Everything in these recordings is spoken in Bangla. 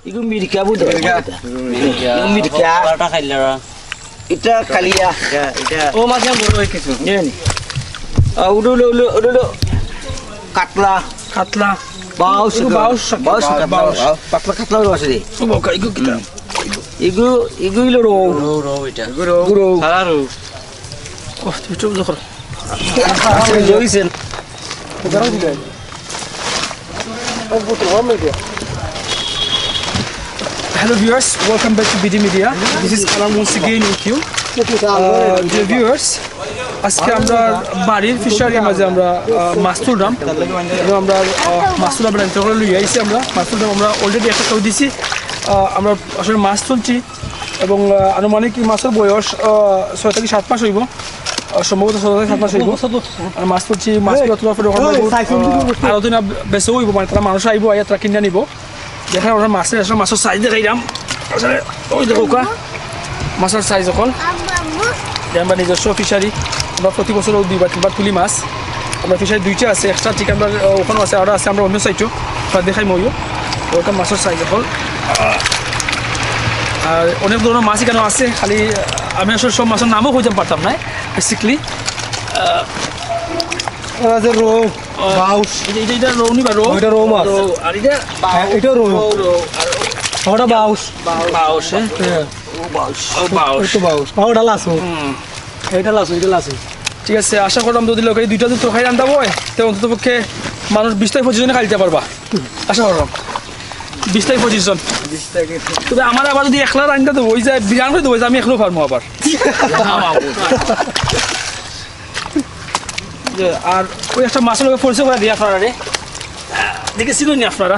Iku mirika bu mirika Pata khailera. Ita kalia Ita. Oh mas yang boro কিছু ini udah katla baus katla udah sih boka iku kita igu lo Ro ita. guru salaru oh coba zakar joisen sekarang juga oh betul ramai dia. Hello viewers, welcome back to BD Media. This is Alan once again with you. Dear viewers, আজকে আমরা বাড়ির ফিশারির মাঝে আমরা মাছ তুললাম এবং আমরা মাছ তোলা ব্রাঞ্চ করে লই আইছি আমরা মাছ তুললাম আমরা অলরেডি একটা করে দিছি আমরা আসলে মাছ তুলছি এবং আনুমানিক মাছের বয়স 6 থেকে 7 মাস হইব সম্ভবত 6 থেকে 7 মাস হইব আর মাছ তুলছি মাছগুলো তোলার পরে আরো দিন বেশি হইব মানে তারা মানুষ আইব আইয়া তারা কিনে নিব দেখা আমরা মাছের সাইজ দেখাইলাম আসলে ওই দেখো কা মাছের সাইজ এখন আমরা নিজস্ব ফিশারি আমরা প্রতি বছর 2 বা 3 বার তুলি মাছ আমরা ফিশারি দুইটা আছে এক্সট্রা ঠিক আমরা ওখানে আছে আর আছে আমরা অন্য সাইডও তার দেখাই মইও ওটা মাছের সাইজ এখন আর অনেক ধরনের মাছ এখানে আছে খালি আমি আসলে সব মাছের নামও কইতে পারতাম না বেসিক্যালি রো বাউস এটা রৌনি বা রৌ এটা রৌ মাছ আর এটা এটা রো ওটা বাউস বাউস হ্যাঁ বাউস এটা বাউস ওটা লাসু এটা লাসু ঠিক আছে আশা করলাম যদি লোক এই দুইটা যদি তরকারি রান্না হয় তো অন্তত পক্ষে মানুষ 20 থেকে 25 জনে খাইতে পারবা আশা করলাম 20 থেকে 25 জন তবে আমার আবার যদি একলা রান্না তো হয়ে যায় বিরান করে দেবো আমি একলো পারবো আবার আর ওই একটা মাছের লোক পরিচয় করে দিয়ে আপনারা দেখেছিল নি আপনারা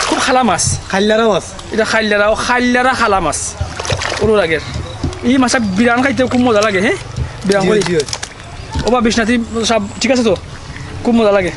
খুব খালা মাছ খাইলারা মাছ এটা খাইলারা খালা মাছ ওর আগের এই মাছটা বিরান খাইতে খুব মজা লাগে হ্যাঁ বিরান করে ও বা বিষ্ণাতি সব ঠিক আছে তো খুব মজা লাগে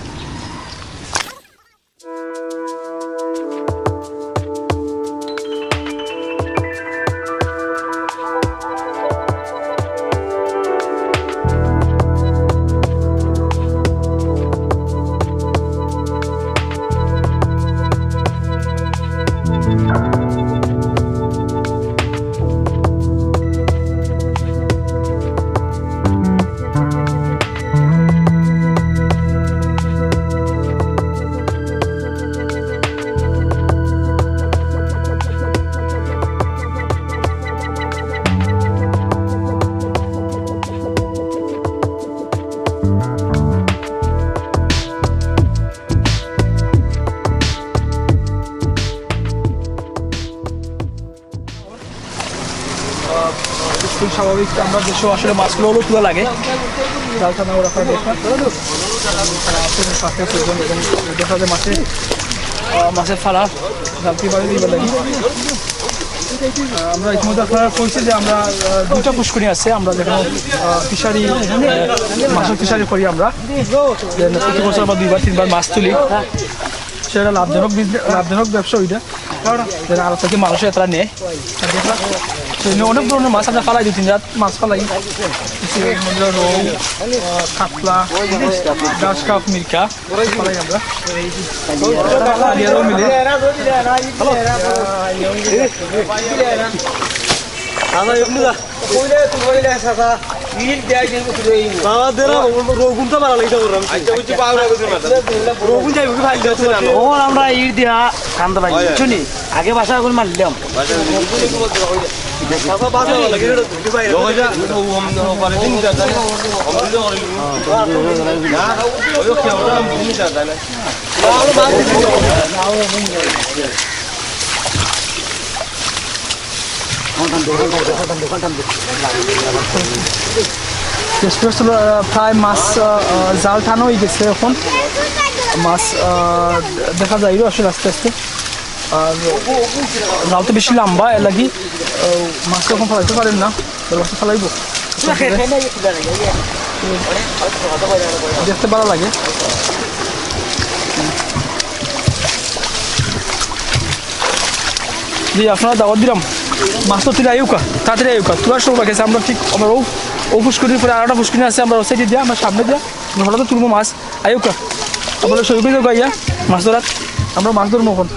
স্বাভাবিক আমরা দেশে আসলে মাছগুলো হলো তুলা লাগে জালখানা ওরা করে দেখা যায় মাছের ফালা জালতি বাড়ি দিবে লাগে আমরা ইতিমধ্যে আপনারা বলছি যে আমরা দুটো পুষ্করণী আছে আমরা যেখানে ফিশারি মাছের ফিশারি করি আমরা প্রতি বছর আমরা 2 বা 3 বার মাছ তুলি সেটা লাভজনক ব্যবসা ওইটা যারা আরো থেকে মানুষের তারা নেয় অনেক ধরনের মাছ আমরা ফালাই 2-3 রাত মাছ ফালাই রৌ কাতলা গাছ কাপ মির্কা ফালাই আমরা মিলে আমরা ইট দিয়া কান্দা পাই শুনি আগে বাসা করে মারলাম প্রায় মাছ জাল টানো হয়ে গেছে এখন মাছ দেখা যায় আসলে আস্তে আস্তে আর জাল তো বেশি লম্বা এর লাগি মাছ এখন ফেলাইতে পারেন না ফেলাইব দেখতে ভালো লাগে জি আপনারা দাওয়াত দিলাম মাছ তো তুলে আইউকা তাড়াতাড়ি আইউকা তোলার সময় গেছে আমরা ঠিক আমরা ও ফুসকুনির পরে আরেকটা ফুসকুনি আছে আমরা ওই সাইডে দিয়া আমরা সামনে দিয়া হঠাৎ তুলবো মাছ আইউকা আমরা সৈকত গাইয়া মাছ ধরার আমরা মাছ ধরবো এখন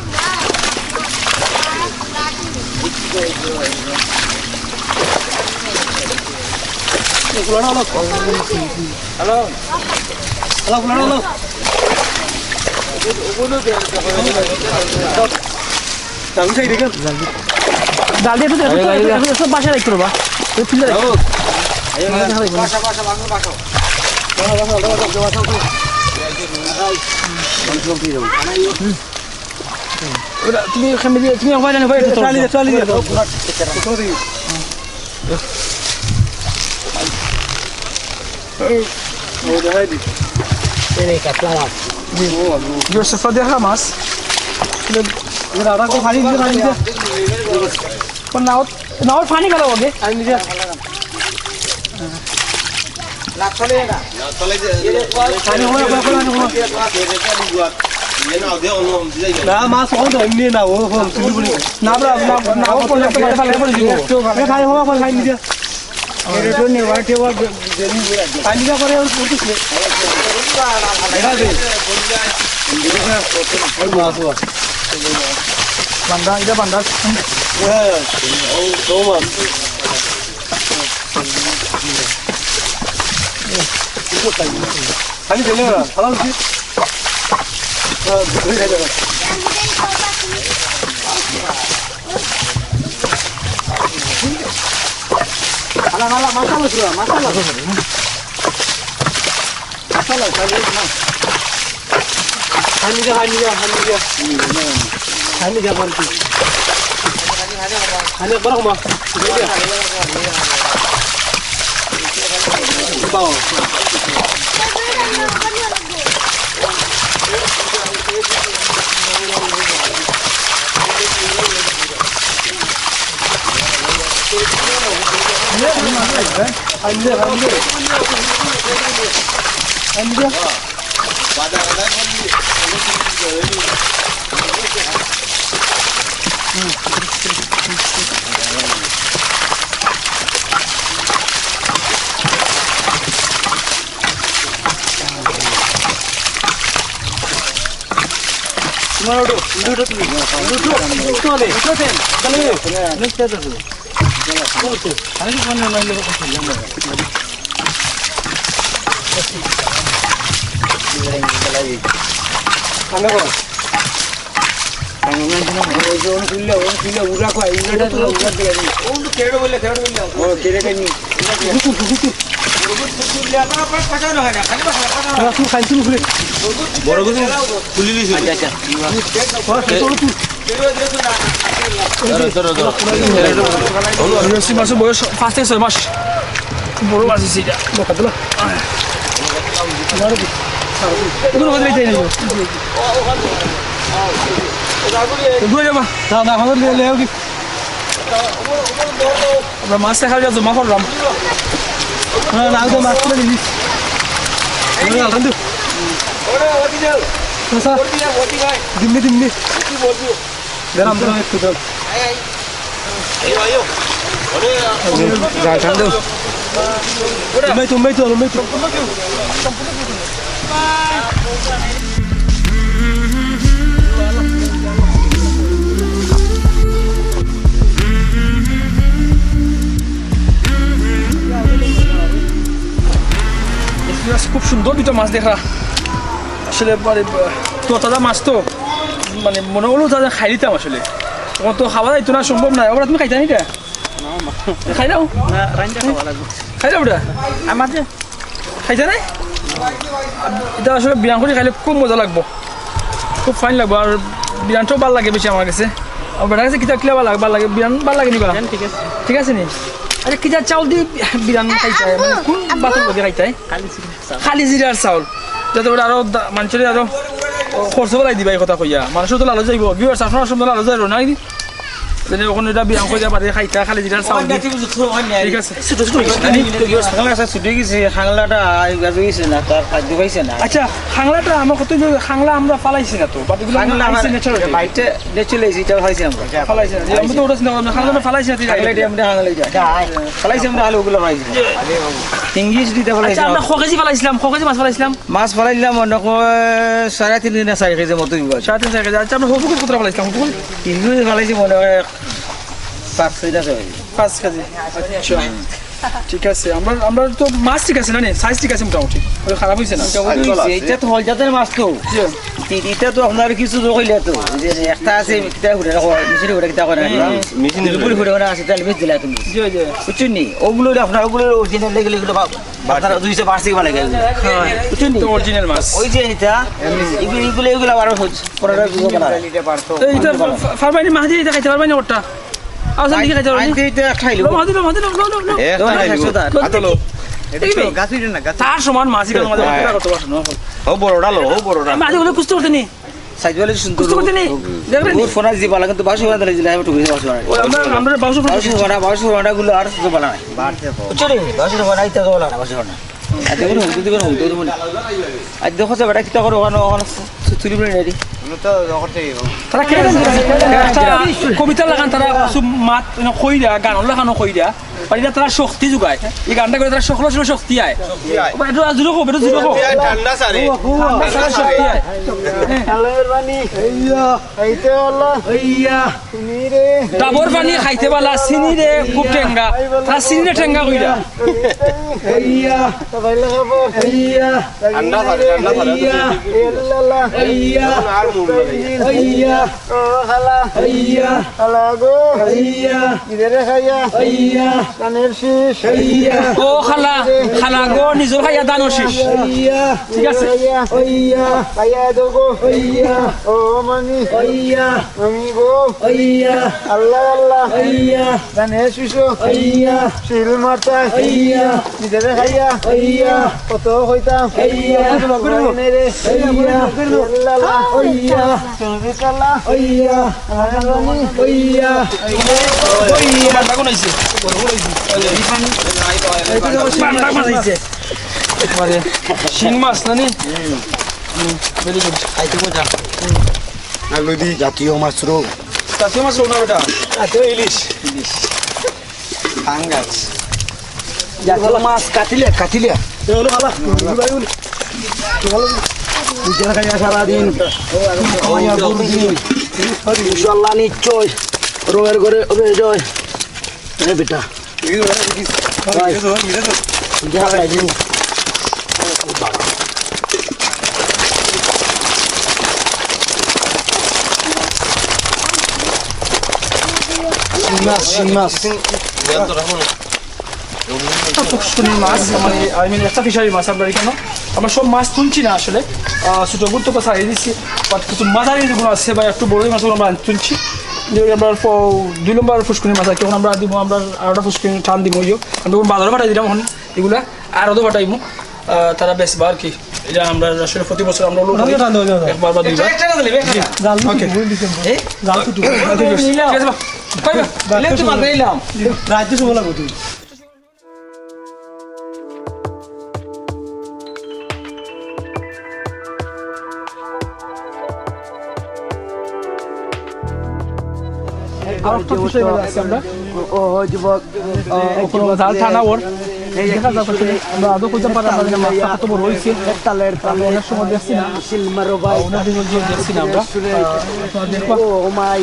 ডাল দিয়ে একটু বাসা রাখতে পারবা তুমি তুমি Yusuf'a dehamaz. Now funny color okay. না মাছ কত এমনি না ও সিলিগুড়ি না বড় না ও কোন একটা মাথা ফেলে পড়ে দিব তো খাই হওয়া কোন খাই নিজে এর তো নে ওয়াটে ওয়া দেনি পানি যা করে ওর পুটিস নে দেখা দে ওই মাছ ওয়া বান্দা এটা বান্দা হ্যাঁ ও তো মাছ পানি দিলে না ভালো কি মাছ বয়স 5 থেকে 6 মাস বড় মাছ এটা বকাদলা এগুলো কত রেটে নিও ঘুরে যাবা না না আমাদের লেও কি আমরা মাছ দেখা যা জমা করলাম না না তো মাছ করে দিবি ওরে আলহামদু ওরে ওটি যাও সসা ওটি ভাই দিম্মি দিম্মি কি বলবো গরম তো একটু দাও এই আয়ো ওরে যা ঠান্ডা তুমি খুব সুন্দর দুটো মাছ দেখা আসলে তো তাজা মাছ তো মানে মনে হলো তাজা খাই দিতাম আসলে তখন তো খাওয়া যাইতো না সম্ভব না ওরা তুমি খাইতা নি এটা খাই দাও খাই দাও ওটা আমার যে খাইতা নাই এটা আসলে বিরিয়ানি করে খাইলে খুব মজা লাগবো খুব ফাইন লাগবো আর বিরিয়ানিটাও ভালো লাগে বেশি আমার কাছে আর বেটার কাছে কিতা কিলা ভালো লাগে বিরিয়ানি ভালো লাগে নিবা ঠিক আছে নি আরে কিতা চাউল দিয়ে বিরিয়ানি খাইতে হয় মানে কোন বাতর বগে খাইতে হয় খালি জিরার চাউল যাতে ওটা আরো মানুষের আরো খরচ বলাই দিবা এই কথা কইয়া মানুষের তো লালো যাইব ভিউয়ার্স আপনার সব লালো যাইব না যেন ওখানে এটা বিয়াম করে বাড়ি খাইতা খালি জিরার চাউল ঠিক আছে আচ্ছা খাংলাটা আমার কত খাংলা আমরা ফালাইছি না তো বাকিগুলো বাইতে নেচলে এটা হইছে আমরা ফালাইছি না আমি তো ওটা চিন্তা খাংলাটা ফালাইছি না ফালাইছি আমরা আলুগুলো ফালাইছি ইংলিশ দিতে আচ্ছা আমরা খকেজি ফালাইছিলাম খকেজি মাছ ফালাইছিলাম মাছ ফালাইলাম অন্য 3.5 না 4 কেজি মতো দিব 4.5 কেজি আচ্ছা আমরা হুকুক কত ফালাইছিলাম হুকুক ইংলিশ ফালাইছি মনে হয় 5 কেজি 5 কেজি আচ্ছা ঠিক আছে আমরা তো মাছ ঠিক আছে না নে সাইজ ঠিক আছে মোটামুটি ওই খারাপ হইছে না এইটা তো হল জাতের মাছ তো এটা তো আপনার কিছু কইলে তো যে একটা আছে কিটা ঘুরে রাখো মিশরি ঘুরে কিটা করে মিশরি ঘুরে ঘুরে আছে তাহলে বেশ দিলা তুমি জি জি বুঝছেন নি ওগুলো আপনার ওগুলো অরিজিনাল লেগে এগুলো বাজার 200 পার্সি বানাই গেল বুঝছেন নি তো অরিজিনাল মাছ ওই যে এটা এগুলো আবার পরের বিগো বানা এইটা ফারবানি মাছ দিয়ে খাইতে পারবেন না ওটা আচ্ছা দিকে খাইতে পারবেন এইটা খাইলো মাছ আতলো তার সমান মাছই কেন আমাদের কথা করতে পারছ না ও বড়টা লো ও বড়টা মাছগুলো কুস্ত করতে নি সাইজ বলে সুন্দর কুস্ত করতে নি দেখবেন ওর ফোনা জি বালা কিন্তু 22 বানা দিলে আমি টুকরি 22 বানা আমরা 22 বানা গুলো আর তো বালা নাই চলে 22 বানা ইতা তো বালা না 22 বানা আজ দেখুন হুম দিবেন হুম তো মনে আজ দেখো যে বেটা কিটা করো ওখানে চুরি বলে নেরি তারা কবিতা লাগান তারা মাত কইরা গান লাগানো কইরা পারিনা তারা শক্তি যোগায় এই গানটা করে তারা সকল শক্তি আয় এটা জুড়ো কো এটা জুড়ো কো ঠান্ডা সারে শক্তি আয় আল্লাহর বাণী আইয়া আইতে আল্লাহ আইয়া তুমি রে ডাবর পানি খাইতে বালা চিনি রে খুব টেঙ্গা তারা চিনি রে টেঙ্গা কইরা আইয়া সবাই লাগাবো আইয়া ঠান্ডা সারে আইয়া আল্লাহ আইয়া আর মুড় আইয়া ও খালা আইয়া খালা গো আইয়া ইদারে খাইয়া আইয়া কানের শীষ আইয়া ও খালা খালা গো নিজর খাইয়া দানো শেষ আইয়া ঠিক আছে আইয়া আইয়া দগো আইয়া ও মানি আইয়া আমি গো আইয়া আল্লাহ আল্লাহ আইয়া কানের শীষ আইয়া শিল মারতা আইয়া ইদারে খাইয়া আইয়া কত হইতাম আইয়া রে আইয়া আল্লাহ আইয়া তুমি কালা আইয়া আরানি আইয়া বান্দা কোন আইছে বান্দা মারাইছে একবারে শিং মাছ না নি ভেরি গুড খাইতে মজা নদী জাতীয় মাছ রো জাতীয় মাছ না বেটা আতো ইলিশ পাঙ্গাস জাতীয় মাছ কাটিলে হলো খালা ভাই নিজের কাছে সারাদিন খাওয়া দিন ইনশাল্লাহ নিশ্চয় রোগের ঘরে জয় বেটা মাছ পুষ্করিণীর মাছ মানে আই মিন একটা ফিশারি মাছ আমরা এখানে আমরা সব মাছ তুলছি না আসলে ছোটো গুরুত্ব কথা এই দিচ্ছি বাট কিছু মাঝারি যেগুলো আছে বা একটু বড় মাছগুলো আমরা তুলছি আমরা 2 নম্বর পুষ্করিণীর মাছ তখন আমরা দিব আমরা আরোটা পুষ্করিণী টান দিব আমরা বাজারে পাঠাই দিলাম এখন এগুলা আরও পাঠাইমু তারা বেশ আর কি এটা আমরা আসলে প্রতি বছর আমরা একবার বা দুইবার রাজ্য সময় লাগবে তুমি থানা ওর দেখা যাচ্ছে আমরা আদৌ করতে পারলাম না মাছটা কত বড় হয়েছে তালের অনেক সময় দেখছি না সিলমারো ভাই অনেক দিন ধরে দেখছি না আমরা দেখবো ও মাই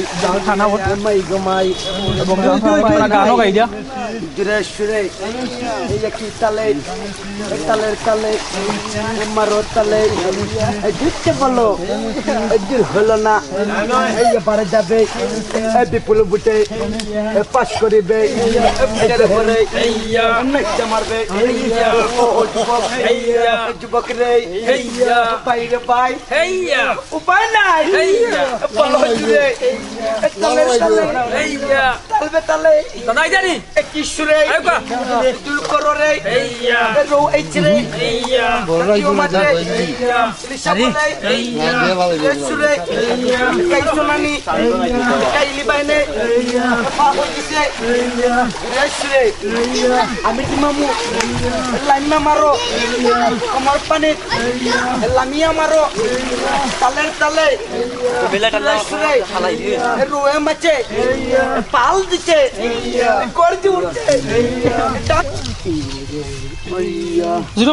থানা ওর মাই গমাই এবং আমরা গানও গাই দিয়া জুরে সুরে এই যে কি তালে তালের তালে মারো তালে দিতে বলো দিল হলো না এই যে পারে যাবে এই বিপুল বুটে পাস করিবে ভিতরে পরে নাচতে মারবে যুবক রে বাইরে বাই উপায় নাই বলো জুড়ে তালের তালে তালবে তালে দাদাই জানি কি সুরে তুই করো রে রো এইচরে বড় মাঝে লিসা বলে সুরে কাই সোনানি কাই লিবাইনে পাগল দিছে রে সুরে আমি কি মামু লাইনা মারো আমার পানে লামিয়া মারো তালের তালে বেলাটা সুরে রোয়ে মাছে পাল দিছে করতে উঠছে জিরো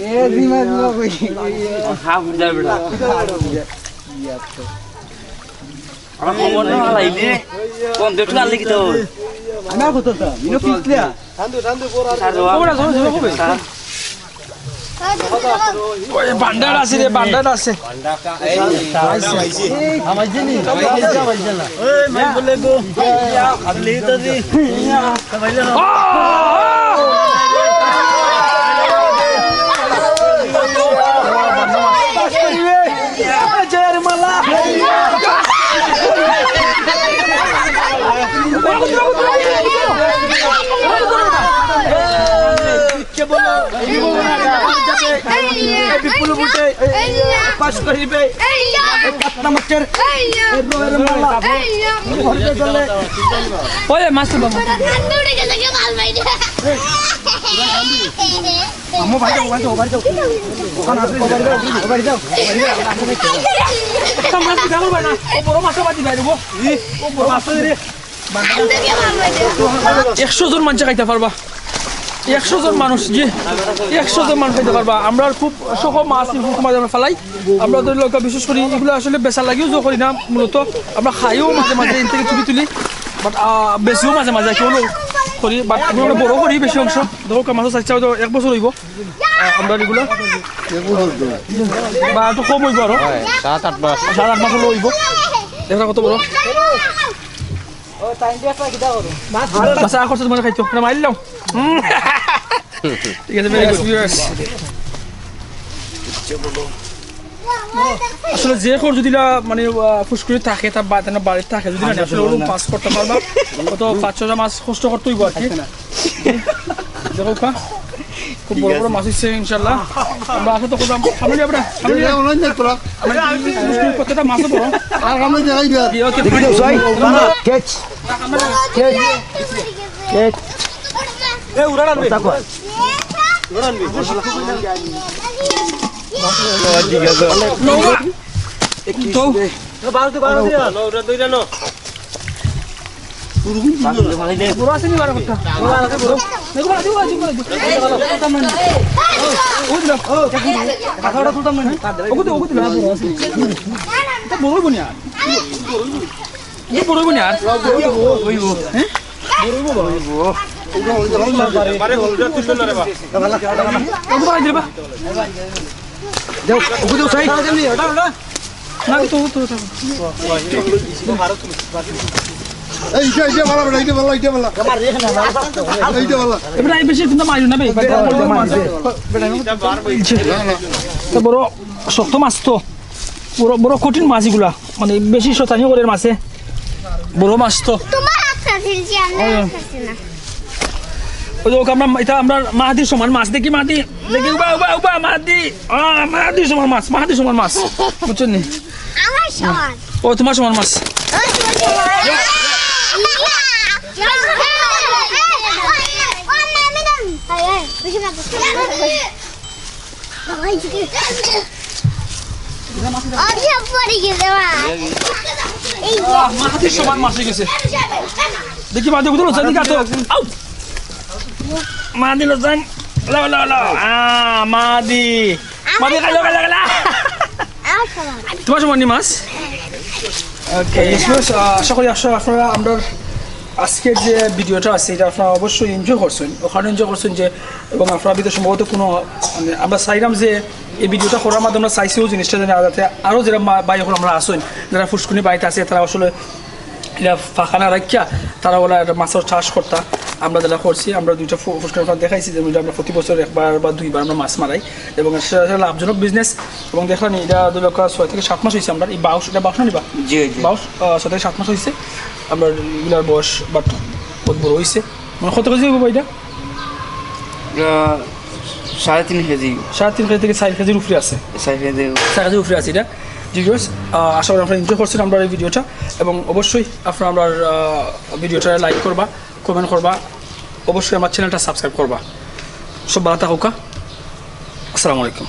এ দিমা কই হ্যাঁ বুঝা বেটা আমার খবর না লাইলে কোন দেখলা লাগি তো আমার কত তা ইনো পিছলিয়া রান্দু পর আর ওরা জোরে হবে ওই বান্ডার আছে রে বান্ডার আছে আমার জানি ওই মাই বলে গো আদলি তো দি সবাইলে জয়ের মালা কে বলো এই বলো না এই বিপুল বুটে পাস করিবে এই পাতনা মাস্টার এই জয়ের মালা ঘরে চলে ওই মাস্টার বাবা দৌড়ে গেছে কে মাল বাইরে আমো ভাই যাও ওখানে আসলে বাড়ি যাও মাছ দিতে পারবে না ও বড় মাছ বাজি বাইরে ও বড় আসলে রে কে মাল বাইরে 100 জন মানুষ খাইতে পারবা 100 জন মানুষ জি 100 জন মানুষ খাইতে পারবা আমরা খুব শখ মাছ মাঝে আমরা ফেলাই আমরা ধরি লোক বিশেষ করে এগুলো আসলে বেচা লাগিও জো করি না মূলত আমরা খাইও মাঝে মাঝে এর থেকে তুলি বাট বেশিও মাঝে মাঝে কেউ করি বাট আমরা বড় করি বেশি অংশ ধরো মাছের চাইছে হয়তো 1 বছর হইব আমরা এগুলো বা একটু কম হইব আরো 7-8 মাস 7-8 মাস হইব দেখা কত বড় ও টাইম দিয়া কিটা করো বাসা করতে তোমার খাইতো না মাইলাম ঠিক আছে ভেরি গুড ভিউয়ার্স আসলে যে কোর যদি মানে ফুসকুড়ি থাকে তার বাড়িতে থাকে যদি না আসলে ওরকম পাস করতে পারবা কত 5-6 মাস কষ্ট করতে হইব আর কি দেখো কা খুব বড় বড় মাছ হচ্ছে ইনশাআল্লাহ আমরা আশা তো করলাম সামনে আমরা সামনে ফুসকুড়ি কতটা মাছ বড় আর আমরা দেখাই দিয়া দেখি দাও সাই ক্যাচ ক্যাচ এ উড়ান আনবে তাকো নৌকা তো বারো দিয়া নো উড়ান দইরা নো বড় আছে নি বারো কথা দেখো বাড়ি বাড়ি ও দিলাম কাঁথাটা তুলতাম না ওগুলো দিলাম বড় আছে এটা বড় বনি আর ये বড় বনি আর হইবো হ্যাঁ বারে হলটা তুললো না রে বা ওগুলো আই দিবা দাও ওগুলো দাও সাই না তো এইটা ভালো এবারে এই বেশি কিন্তু মাইরো না ভাই তো বড় শক্ত মাছ তো বড় বড় কঠিন মাছ এগুলা মানে বেশি শতানি করে মাছে বড় মাছ তো তোমার হাতটা ফেলছি আমরা খাচ্ছি না ওই যে আমরা এটা আমরা মাহাদির সমান মাছ দেখি মাহাদি দেখি উবা মাহাদি মাহাদির সমান মাছ বুঝছেন নি আমার সমান ও তোমার সমান মাছ মাহাদির সমান মাছ গেছে দেখি মাহাদি বুঝলো সেদিকে আসো আউ মাহাদি লজান লো মাহাদি খাইলো তোমার সমান নি মাছ ওকে আশা করি আপনারা আমরা আজকের যে ভিডিওটা আছে এটা আপনারা অবশ্যই এনজয় করছেন ওখানে এনজয় করছেন যে এবং আপনারা ভিতরে সম্ভবত কোনো মানে আমরা চাইলাম যে এই ভিডিওটা করার মাধ্যমে আমরা চাইছিও জিনিসটা যেন যাতে আরও যারা বাই এখন আমরা আসেন যারা ফুসকুনি বাড়িতে আছে তারা আসলে এটা ফাঁকা না রাখিয়া তারা ওরা মাছের চাষ করতা আমরা যেটা করছি আমরা দুইটা ফুসকুনি দেখাইছি যে আমরা প্রতি বছর 1বার বা 2বার আমরা মাছ মারাই এবং সেটা লাভজনক বিজনেস এবং দেখলাম এটা 6 থেকে 7 মাস হয়েছে আমরা এই বাউস এটা বাউস না নিবা বাউস 6 থেকে 7 মাস হয়েছে আমরা এগুলার বয়স বাট বহুত বড় হয়েছে মানে কত কেজি হইব এটা 3.5 কেজি 3.5 কেজি থেকে 4 কেজির উপরে আছে 4 কেজির উপরে আছে এটা ভিউয়ার্স আশা করি আপনারা এনজয় করছেন আমরা এই ভিডিওটা এবং অবশ্যই আপনারা আমার ভিডিওটা লাইক করবা কমেন্ট করবা অবশ্যই আমার চ্যানেলটা সাবস্ক্রাইব করবা সব ভালো থাকুক আসসালামু আলাইকুম